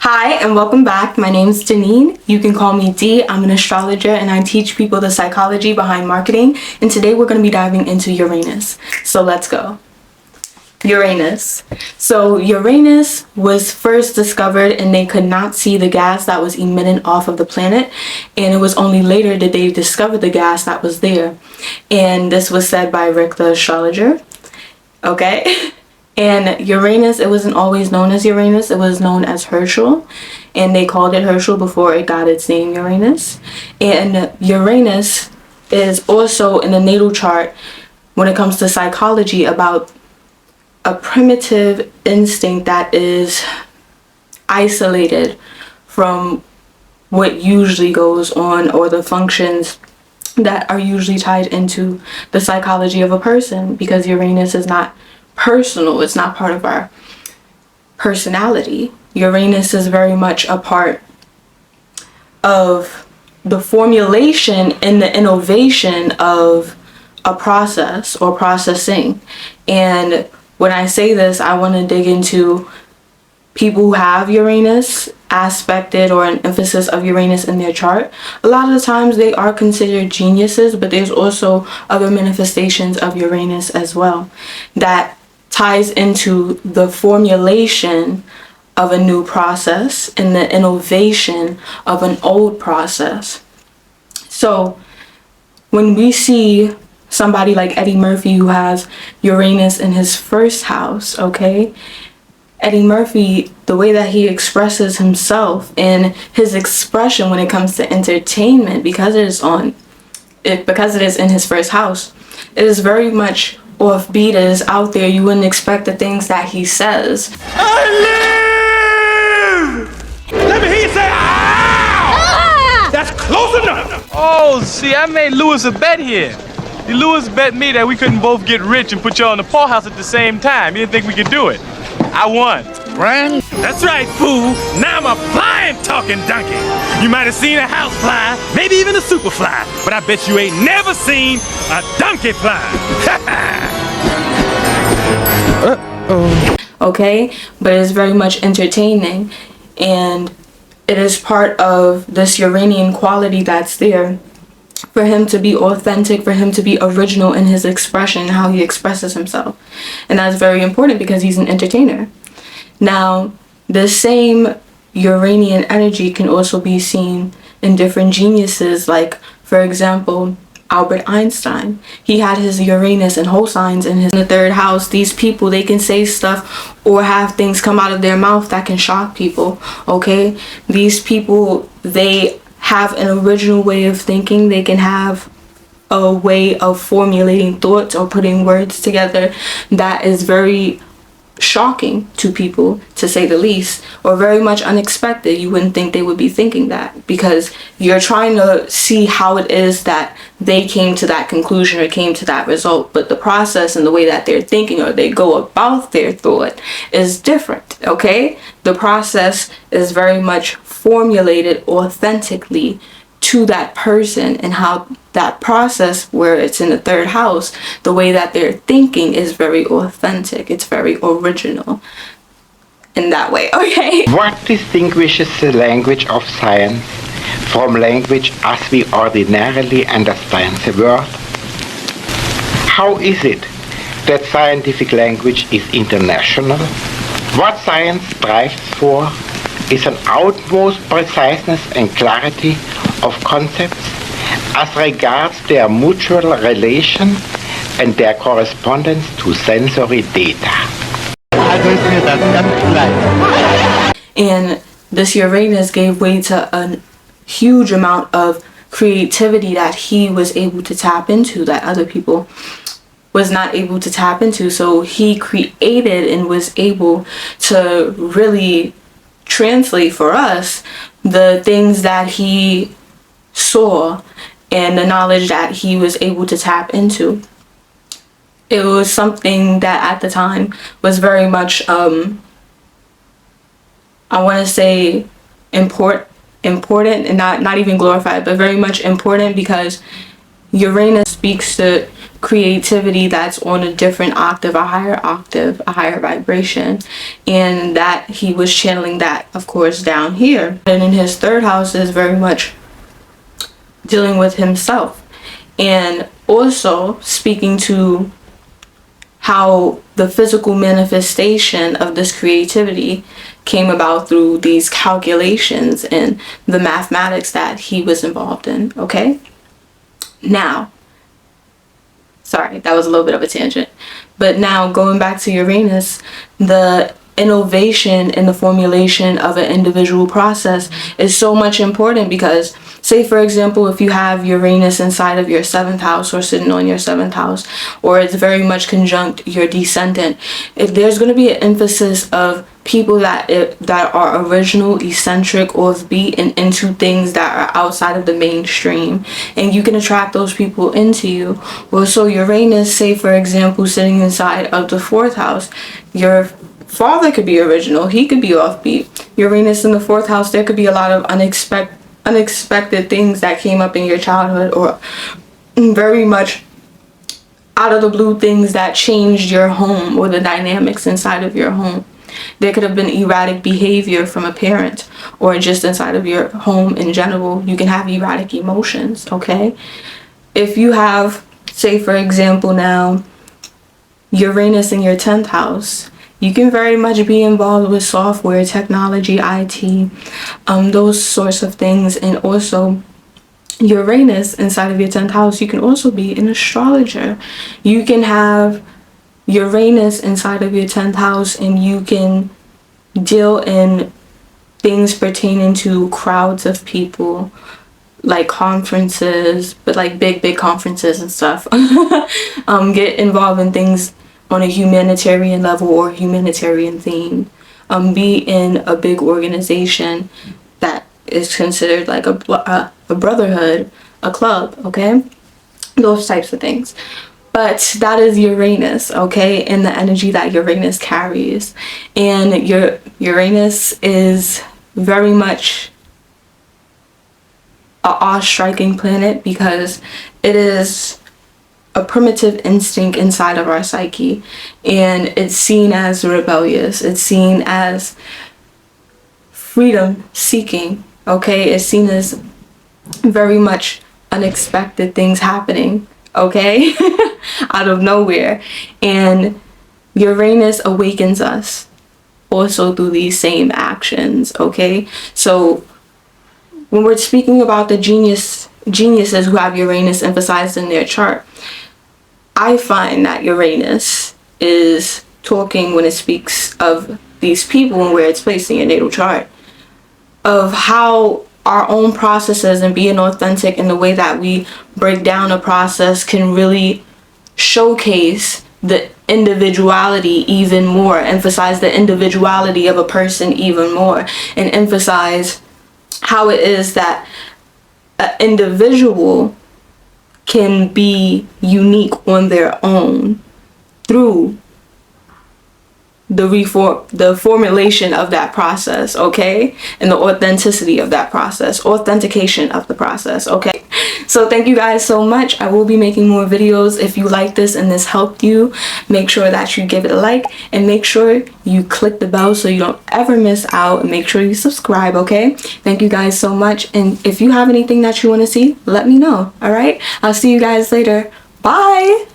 Hi and welcome back. My name is Janine. You can call me D. I'm an astrologer and I teach people the psychology behind marketing. And today we're going to be diving into Uranus. So let's go. Uranus. So Uranus was first discovered and they could not see the gas that was emitting off of the planet. And it was only later that they discovered the gas that was there. And this was said by Rick the astrologer. Okay. And Uranus, it wasn't always known as Uranus, it was known as Herschel. And they called it Herschel before it got its name Uranus. And Uranus is also in the natal chart when it comes to psychology about a primitive instinct that is isolated from what usually goes on or the functions that are usually tied into the psychology of a person, because Uranus is not personal, it's not part of our personality. Uranus is very much a part of the formulation and the innovation of a process or processing. And when I say this, I want to dig into people who have Uranus aspected or an emphasis of Uranus in their chart. A lot of the times they are considered geniuses, but there's also other manifestations of Uranus as well that ties into the formulation of a new process and the innovation of an old process. So when we see somebody like Eddie Murphy who has Uranus in his first house, okay? Eddie Murphy, the way that he expresses himself and his expression when it comes to entertainment, because it is in his first house, it is very much offbeat, it is out there. You wouldn't expect the things that he says. I live! Let me hear you say, ow! Ah! That's close enough! Oh, see, I made Lewis a bet here. Lewis bet me that we couldn't both get rich and put y'all in the poorhouse at the same time. He didn't think we could do it. I won. Friend? That's right, fool. Now I'm a flying talking donkey. You might have seen a house fly, maybe even a super fly, but I bet you ain't never seen a donkey fly. Okay, but it's very much entertaining, and it is part of this Uranian quality that's there for him to be authentic, for him to be original in his expression, how he expresses himself. And that's very important because he's an entertainer. Now, the same Uranian energy can also be seen in different geniuses, like, for example, Albert Einstein. He had his Uranus and whole signs in the third house. These people, they can say stuff or have things come out of their mouth that can shock people, okay? These people, they have an original way of thinking. They can have a way of formulating thoughts or putting words together that is very shocking to people, to say the least, or very much unexpected. You wouldn't think they would be thinking that, because you're trying to see how it is that they came to that conclusion or came to that result, but the process and the way that they're thinking or they go about their thought is different, okay? The process is very much formulated authentically to that person, and how that process, where it's in the third house, the way that they're thinking is very authentic. It's very original in that way, okay? What distinguishes the language of science from language as we ordinarily understand the world? How is it that scientific language is international? What science strives for is an utmost preciseness and clarity of concepts as regards their mutual relation and their correspondence to sensory data. And this Uranus gave way to a huge amount of creativity that he was able to tap into that other people was not able to tap into. So he created and was able to really translate for us the things that he saw and the knowledge that he was able to tap into. It was something that at the time was very much I want to say important and not even glorified, but very much important, because Uranus speaks to creativity that's on a different octave, a higher vibration, and that he was channeling that, of course, down here. And in his third house is very much dealing with himself, and also speaking to how the physical manifestation of this creativity came about through these calculations and the mathematics that he was involved in. Okay, now, sorry, that was a little bit of a tangent, but now going back to Uranus, the innovation in the formulation of an individual process is so much important, because say for example, if you have Uranus inside of your 7th house or sitting on your 7th house, or it's very much conjunct your descendant, if there's going to be an emphasis of people that are original, eccentric, offbeat, and into things that are outside of the mainstream, and you can attract those people into you. Well, so Uranus, say for example, sitting inside of the 4th house, your father could be original, he could be offbeat. Uranus in the 4th house, there could be a lot of unexpected things that came up in your childhood, or very much out of the blue things that changed your home or the dynamics inside of your home. There could have been erratic behavior from a parent, or just inside of your home in general. You can have erratic emotions, okay? If you have, say for example now, Uranus in your 10th house, you can very much be involved with software, technology, IT, those sorts of things. And also Uranus inside of your 10th house, you can also be an astrologer. You can have Uranus inside of your 10th house, and you can deal in things pertaining to crowds of people, like conferences, but like big conferences and stuff. Get involved in things on a humanitarian level or humanitarian theme. Be in a big organization that is considered like a brotherhood, a club, okay? Those types of things. But that is Uranus, okay, and the energy that Uranus carries. And your Uranus is very much a awe-striking planet, because it is a primitive instinct inside of our psyche, and it's seen as rebellious, it's seen as freedom seeking, okay? It's seen as very much unexpected things happening, okay? Out of nowhere. And Uranus awakens us also through these same actions, okay? So when we're speaking about the geniuses who have Uranus emphasized in their chart, I find that Uranus is talking, when it speaks of these people and where it's placed in your natal chart, of how our own processes and being authentic in the way that we break down a process can really showcase the individuality even more, emphasize the individuality of a person even more, and emphasize how it is that an individual can be unique on their own through the formulation of that process, okay? And the authenticity of that process, authentication of the process, okay? So thank you guys so much. I will be making more videos. If you like this and this helped you, make sure that you give it a like, and make sure you click the bell so you don't ever miss out, and make sure you subscribe, okay? Thank you guys so much. And if you have anything that you want to see, let me know, all right? I'll see you guys later. Bye.